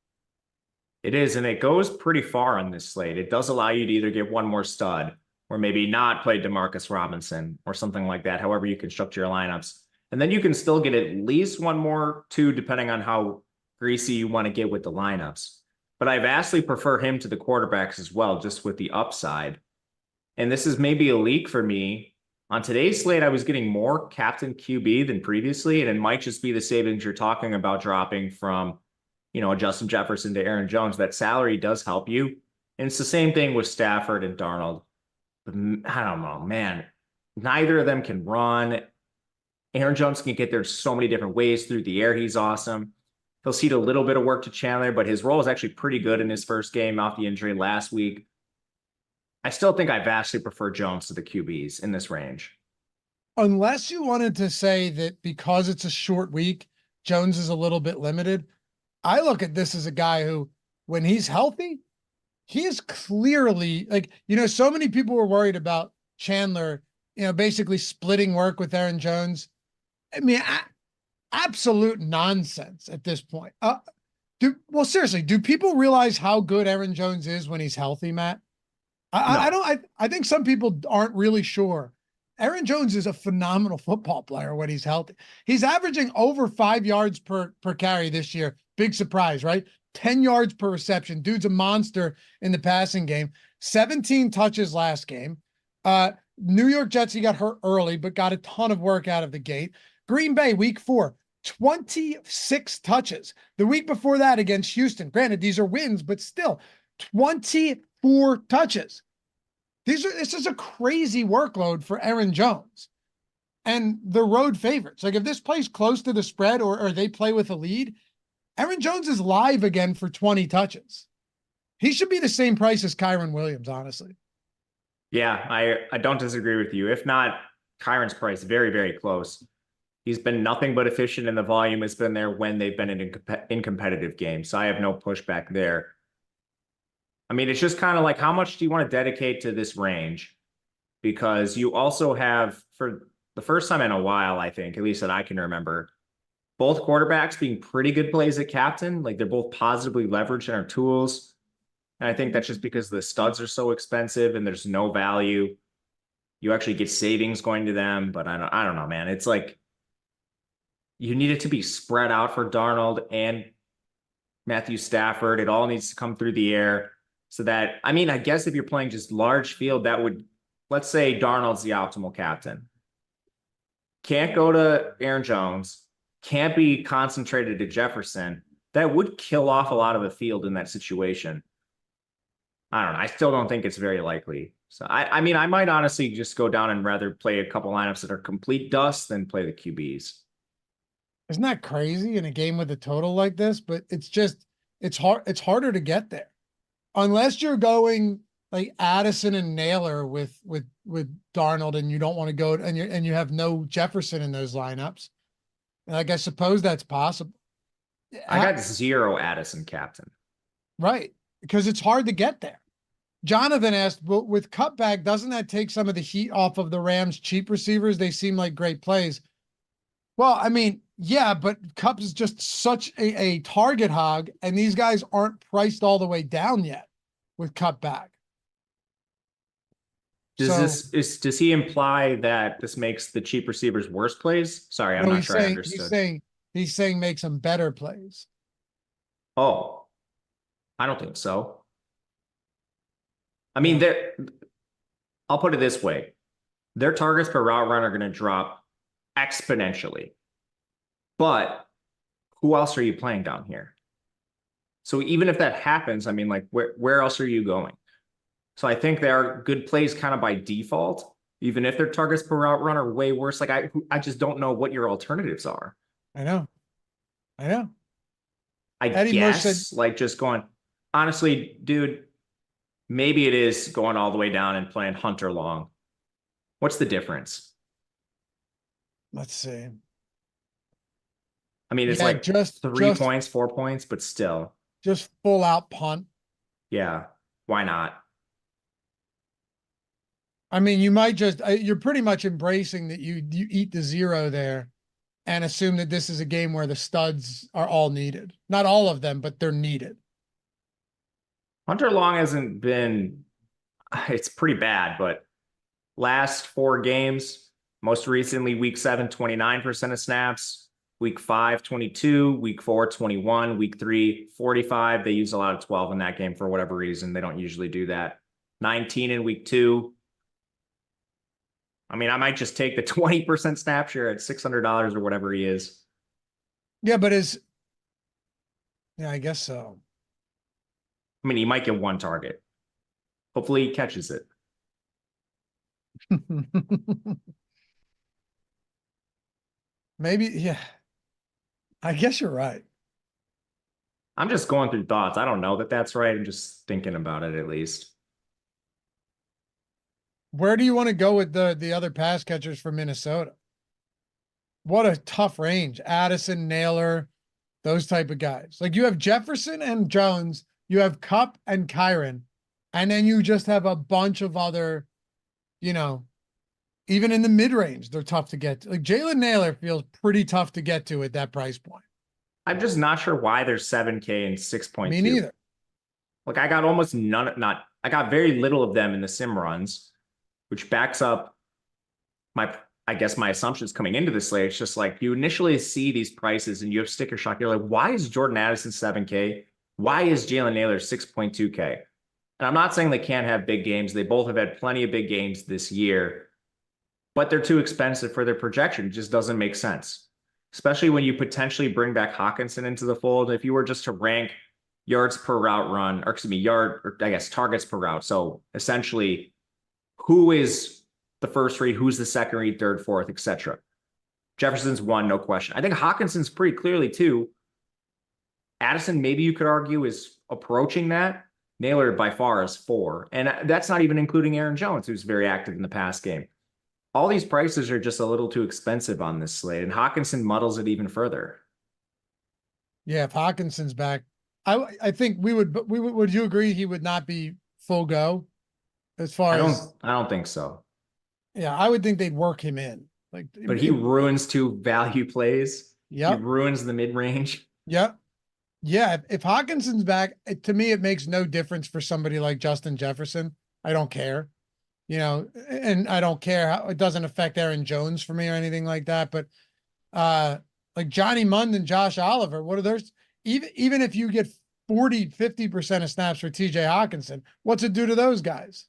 It is, and it goes pretty far on this slate. It does allow you to either get one more stud or maybe not play DeMarcus Robinson or something like that, however you construct your lineups. And then you can still get at least one more, two, depending on how greasy you want to get with the lineups. But I vastly prefer him to the quarterbacks as well, just with the upside. And this is maybe a leak for me. On today's slate, I was getting more captain QB than previously, and it might just be the savings you're talking about dropping from, Justin Jefferson to Aaron Jones. That salary does help you. And it's the same thing with Stafford and Darnold. But I don't know, man. Neither of them can run. Aaron Jones can get there so many different ways through the air. He's awesome. He'll cede a little bit of work to Chandler, but his role is actually pretty good in his first game off the injury last week. I still think I vastly prefer Jones to the QBs in this range. Unless you wanted to say that because it's a short week, Jones is a little bit limited. I look at this as a guy who, when he's healthy, he is clearly like, so many people were worried about Chandler, basically splitting work with Aaron Jones. I mean, absolute nonsense at this point. Seriously, do people realize how good Aaron Jones is when he's healthy, Matt? I think some people aren't really sure. Aaron Jones is a phenomenal football player when he's healthy. He's averaging over 5 yards per carry this year. Big surprise, right? 10 yards per reception. Dude's a monster in the passing game. 17 touches last game. New York Jets, he got hurt early, but got a ton of work out of the gate. Green Bay, week 4, 26 touches. The week before that against Houston, granted, these are wins, but still 24 touches. This is a crazy workload for Aaron Jones. And the road favorites. Like if this plays close to the spread or they play with a lead, Aaron Jones is live again for 20 touches. He should be the same price as Kyren Williams, honestly. Yeah, I don't disagree with you. If not, Kyron's price very, very close. He's been nothing but efficient, and the volume has been there when they've been in competitive games. So I have no pushback there. I mean, it's just kind of like, how much do you want to dedicate to this range? Because you also have, for the first time in a while, I think, at least that I can remember, both quarterbacks being pretty good plays at captain. Like they're both positively leveraged in our tools. And I think that's just because the studs are so expensive and there's no value. You actually get savings going to them, but I don't know, man. It's like you need it to be spread out for Darnold and Matthew Stafford. It all needs to come through the air. So that, I mean, I guess if you're playing just large field, that would, let's say Darnold's the optimal captain. Can't go to Aaron Jones, can't be concentrated to Jefferson. That would kill off a lot of the field in that situation. I don't know. I still don't think it's very likely. So I mean, I might honestly just go down and rather play a couple lineups that are complete dust than play the QBs. Isn't that crazy in a game with a total like this? But it's hard. It's harder to get there unless you're going like Addison and Naylor with Darnold, and you don't want to go and you have no Jefferson in those lineups. Like I suppose that's possible. I got 0 Addison captain. Right, because it's hard to get there. Jonathan asked, well, with cutback, doesn't that take some of the heat off of the Rams' cheap receivers? They seem like great plays. Well, I mean, yeah, but Kupp is just such a target hog, and these guys aren't priced all the way down yet with cutback. Does he imply that this makes the cheap receivers worse plays? Sorry, I'm not sure I understood. He's saying make some better plays. Oh, I don't think so. I mean, I'll put it this way. Their targets per route run are going to drop exponentially. But who else are you playing down here? So even if that happens, I mean, like, where else are you going? So I think there are good plays kind of by default, even if their targets per route run are way worse. Like, I just don't know what your alternatives are. I know. I guess, like, just going, honestly, dude, maybe it is going all the way down and playing Hunter long. What's the difference? Let's see. I mean, it's like just 3 points, 4 points, but still. Just full out punt. Yeah. Why not? I mean, you might just, you're pretty much embracing that you eat the 0 there and assume that this is a game where the studs are all needed. Not all of them, but they're needed. Hunter Long hasn't been, it's pretty bad, but last 4 games, most recently week 7, 29% of snaps, week 5, 22, week 4, 21, week 3, 45. They use a lot of 12 in that game for whatever reason. They don't usually do that. 19 in week 2. I mean, I might just take the 20% snap share at $600 or whatever he is. Yeah, but yeah, I guess so. I mean, he might get 1 target. Hopefully he catches it. Maybe, yeah. I guess you're right. I'm just going through thoughts. I don't know that that's right. I'm just thinking about it at least. Where do you want to go with the other pass catchers for Minnesota? What a tough range. Addison, Naylor, those type of guys. Like you have Jefferson and Jones, you have Kupp and Kyron, and then you just have a bunch of other, even in the mid-range, they're tough to get to. Like Jalen Naylor feels pretty tough to get to at that price point. I'm just not sure why there's 7K and 6.2. Me neither. Like I got almost I got very little of them in the sim runs, which backs up I guess my assumptions coming into this slate. It's just like you initially see these prices and you have sticker shock. You're like, why is Jordan Addison 7K? Why is Jalen Naylor 6.2K? And I'm not saying they can't have big games. They both have had plenty of big games this year, but they're too expensive for their projection. It just doesn't make sense, especially when you potentially bring back Hawkinson into the fold. If you were just to rank yards per route run, or excuse me, targets per route. So essentially, who is the first read, who's the second read, third, fourth, etc. Jefferson's 1, no question. I think Hawkinson's pretty clearly 2. Addison, maybe you could argue, is approaching that. Naylor by far is 4. And that's not even including Aaron Jones, who's very active in the pass game. All these prices are just a little too expensive on this slate, and Hawkinson muddles it even further. Yeah, if Hawkinson's back, I think would you agree he would not be full go as far as I don't think so. Yeah, I would think they'd work him in. But he ruins 2 value plays. Yeah. He ruins the mid-range. Yep. Yeah, if Hawkinson's back, to me, it makes no difference for somebody like Justin Jefferson. I don't care, and I don't care how it doesn't affect Aaron Jones for me or anything like that. But like Johnny Mundt and Josh Oliver, what are theirs? Even if you get 50% of snaps for TJ Hawkinson, what's it do to those guys?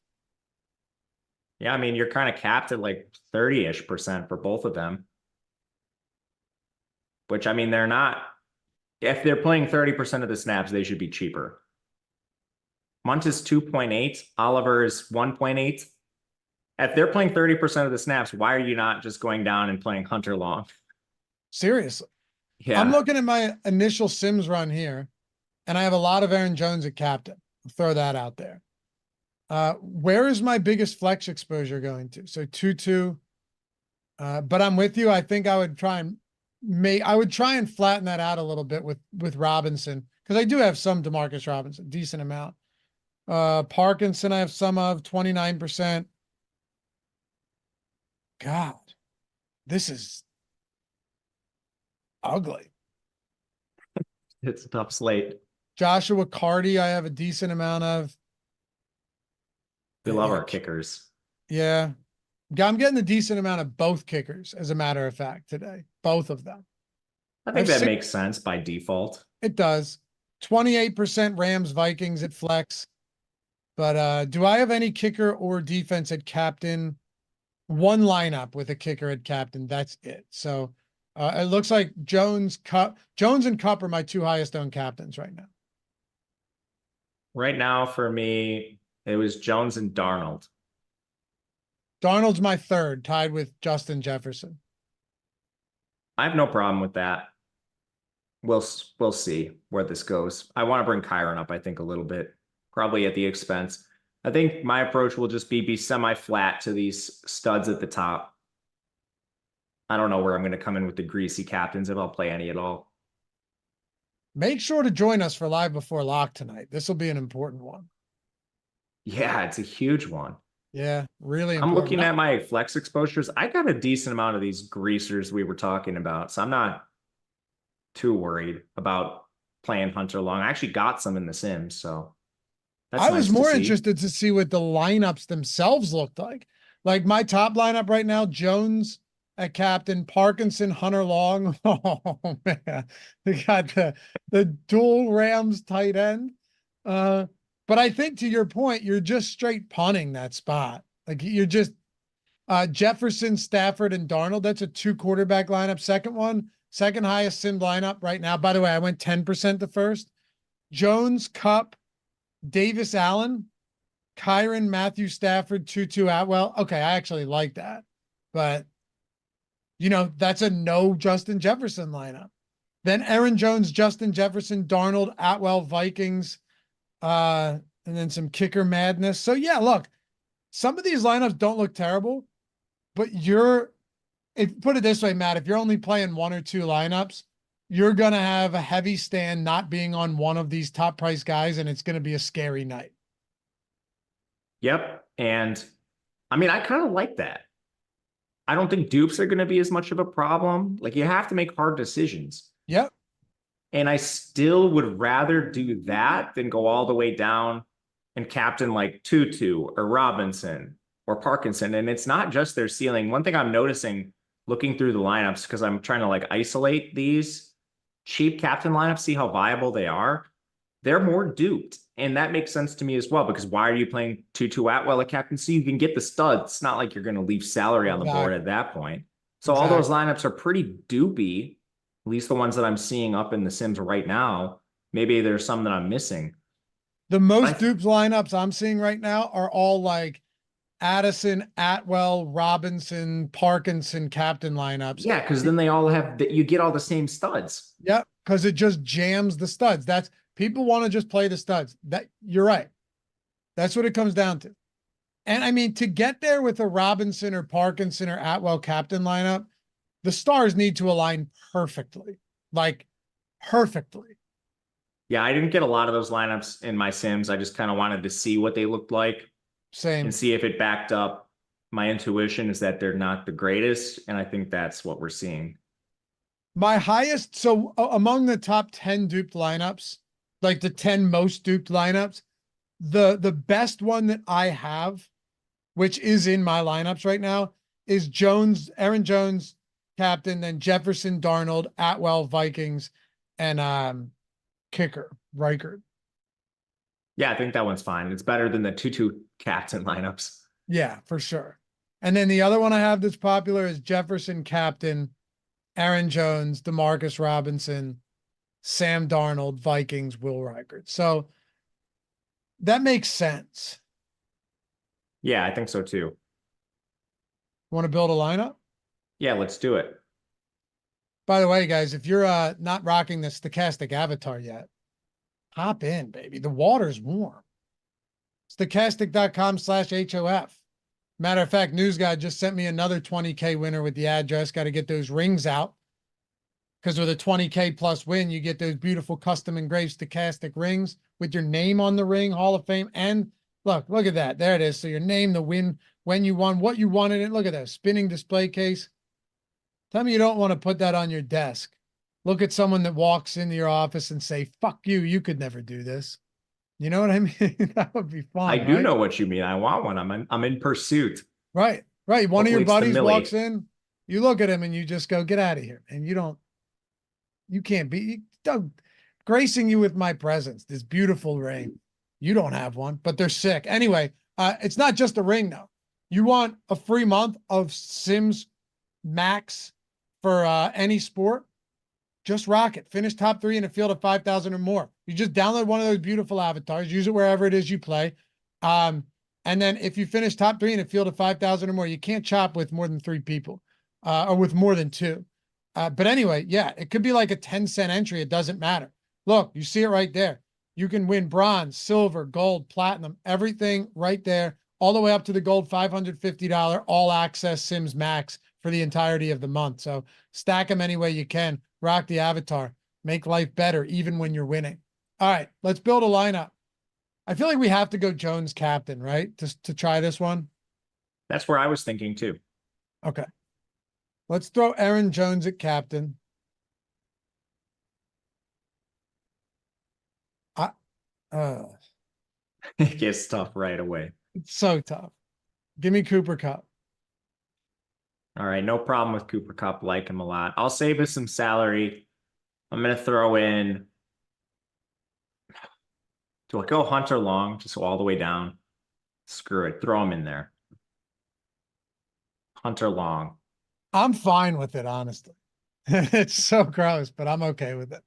Yeah, I mean, you're kind of capped at like 30-ish% for both of them. Which, I mean, they're not. If they're playing 30% of the snaps, they should be cheaper. Munt is 2.8. Oliver is 1.8. If they're playing 30% of the snaps, why are you not just going down and playing Hunter Long? Seriously. Yeah. I'm looking at my initial Sims run here, and I have a lot of Aaron Jones at captain. I'll throw that out there. Where is my biggest flex exposure going to? So 2-2. But I'm with you. I think I would try and flatten that out a little bit with Robinson, because I do have some DeMarcus Robinson, decent amount. Parkinson, I have some of 29%. God, this is ugly. It's a tough slate. Joshua Carty, I have a decent amount of. We love our kickers. Yeah. I'm getting a decent amount of both kickers, as a matter of fact, today. Both of them. I think that makes sense by default. It does. 28% Rams-Vikings at flex. But do I have any kicker or defense at captain? One lineup with a kicker at captain. That's it. So it looks like Jones and Cup are my two highest owned captains right now. Right now, for me, it was Jones and Darnold. Darnold's my third, tied with Justin Jefferson. I have no problem with that. We'll see where this goes. I want to bring Kyron up, I think, a little bit, probably at the expense. I think my approach will just be semi-flat to these studs at the top. I don't know where I'm going to come in with the greasy captains, if I'll play any at all. Make sure to join us for Live Before Lock tonight. This will be an important one. Yeah, it's a huge one. Yeah, really important. I'm looking at my flex exposures. I got a decent amount of these greasers we were talking about, so I'm not too worried about playing Hunter Long. I actually got some in the Sims, so that's I was nice more interested to see what the lineups themselves looked like. Like my top lineup right now, Jones at captain, Parkinson, Hunter Long. Oh man, we got the dual Rams tight end. But I think, to your point, you're just straight punting that spot. Like you're just Jefferson, Stafford, and Darnold. That's a 2 quarterback lineup. Second highest sim lineup right now. By the way, I went 10% the first. Jones, Cup, Davis Allen, Kyron, Matthew Stafford, Tutu Atwell. Okay, I actually like that. But, that's a no Justin Jefferson lineup. Then Aaron Jones, Justin Jefferson, Darnold, Atwell, Vikings, and then some kicker madness. So, yeah, look, some of these lineups don't look terrible, but put it this way, Matt, if you're only playing 1 or 2 lineups, you're going to have a heavy stand not being on one of these top price guys, and it's going to be a scary night. Yep. And I mean, I kind of like that. I don't think dupes are going to be as much of a problem. Like, you have to make hard decisions. Yep. And I still would rather do that than go all the way down and captain like Tutu or Robinson or Parkinson. And it's not just their ceiling. One thing I'm noticing looking through the lineups, because I'm trying to like isolate these cheap captain lineups, see how viable they are. They're more duped. And that makes sense to me as well, because why are you playing Tutu Atwell at captain? So you can get the studs. It's not like you're going to leave salary on the board at that point. So all those lineups are pretty dupey, at least the ones that I'm seeing up in the Sims right now. Maybe there's some that I'm missing. The most dupes lineups I'm seeing right now are all like Addison, Atwell, Robinson, Parkinson captain lineups. Yeah, because then they all have you get all the same studs. Yep, because it just jams the studs. People want to just play the studs. You're right. That's what it comes down to. And I mean, to get there with a Robinson or Parkinson or Atwell captain lineup, the stars need to align perfectly. Like perfectly. Yeah, I didn't get a lot of those lineups in my Sims. I just kind of wanted to see what they looked like. Same. And see if it backed up my intuition is that they're not the greatest. And I think that's what we're seeing. My highest, so among the top 10 duped lineups, like the 10 most duped lineups, the best one that I have, which is in my lineups right now, is Aaron Jones, captain, then Jefferson, Darnold, Atwell, Vikings, and kicker, Reichert. Yeah, I think that one's fine. It's better than the 2-2 captain lineups. Yeah, for sure. And then the other one I have that's popular is Jefferson, captain, Aaron Jones, DeMarcus Robinson, Sam Darnold, Vikings, Will Reichert. So That makes sense. Yeah, I think so too. Want to build a lineup? Yeah, let's do it. By the way, guys, if you're not rocking the Stokastic avatar yet, hop in, baby. The water's warm. Stokastic.com/HOF. Matter of fact, News Guy just sent me another 20K winner with the address. Got to get those rings out. Because with a 20K plus win, you get those beautiful custom engraved Stokastic rings with your name on the ring, Hall of Fame. And look at that. There it is. So your name, the win, when you won, what you won in it. Look at that spinning display case. Tell me you don't want to put that on your desk. Look at someone that walks into your office and say, fuck you, you could never do this. You know what I mean? That would be fun. I do know what you mean. I want one. I'm in pursuit. Right. One Hopefully of your it's the buddies Millie. walks in, you look at him and you just go, get out of here. And you can't be gracing you with my presence, this beautiful ring. You don't have one, but they're sick. Anyway, it's not just a ring though. You want a free month of Sims Max for any sport? Just rock it. Finish top 3 in a field of 5,000 or more. You just download one of those beautiful avatars, use it wherever it is you play. And then if you finish top 3 in a field of 5,000 or more, you can't chop with more than 3 people or with more than 2. But anyway, yeah, it could be like a 10-cent entry. It doesn't matter. Look, you see it right there. You can win bronze, silver, gold, platinum, everything right there, all the way up to the gold $550 all access Sims Max for the entirety of the month. So stack them any way you can. Rock the avatar. Make life better, even when you're winning. All right, let's build a lineup. I feel like we have to go Jones captain, right? To try this one. That's where I was thinking too. Okay. Let's throw Aaron Jones at captain. It gets tough right away. It's so tough. Give me Cooper Kupp. All right, no problem with Cooper Kupp. Like him a lot. I'll save us some salary. I'm going to throw in. Do I go Hunter Long? Just all the way down. Screw it. Throw him in there. Hunter Long. I'm fine with it, honestly. It's so gross, but I'm okay with it.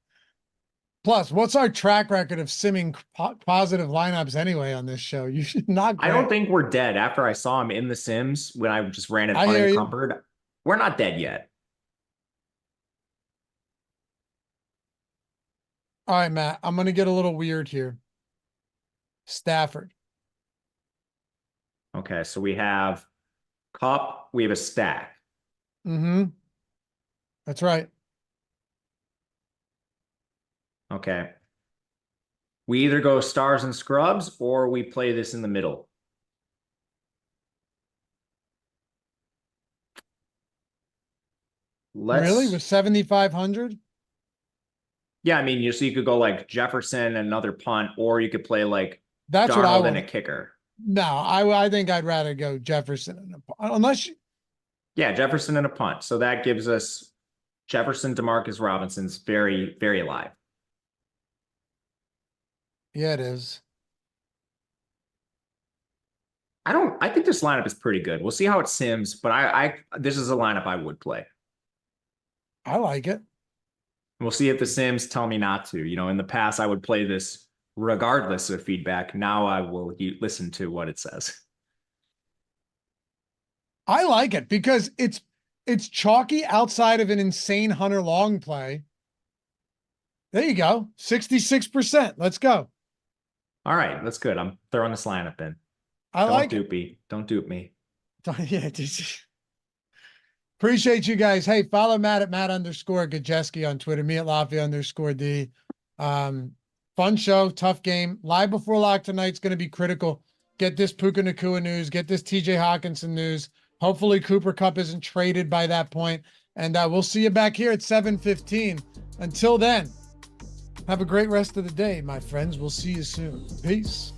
Plus, what's our track record of simming positive lineups anyway on this show? You should not. I don't think we're dead. After I saw him in The Sims when I just ran it I hear you. unencumbered, we're not dead yet. All right, Matt, I'm going to get a little weird here. Stafford. Okay, so we have Kupp. We have a stack. Mm-hmm. That's right. Okay. We either go stars and scrubs or we play this in the middle. Really? With 7,500? Yeah, I mean, so you could go like Jefferson and another punt, or you could play like That's what I Darnold want. and a kicker. No, I think I'd rather go Jefferson and unless you, Yeah, Jefferson and a punt. So that gives us Jefferson, DeMarcus Robinson's very, very alive. yeah, it is. I think this lineup is pretty good. We'll see how it sims, but this is a lineup I would play. I like it. We'll see if the Sims tell me not to. You know, in the past, I would play this regardless of feedback. Now I will listen to what it says. I like it because it's chalky outside of an insane Hunter Long play. There you go. 66%. Let's go. All right, that's good. I'm throwing this lineup in. I like it. Don't dupe me. Don't dupe me. Yeah, appreciate you guys. Hey, follow Matt at Matt_Gajewski on Twitter, me at Lafayette_D. Fun show, tough game. Live before lock tonight's going to be critical. Get this Puka Nacua news, get this TJ Hawkinson news. Hopefully Cooper Kupp isn't traded by that point. And we'll see you back here at 7:15. Until then, have a great rest of the day, my friends. We'll see you soon. Peace.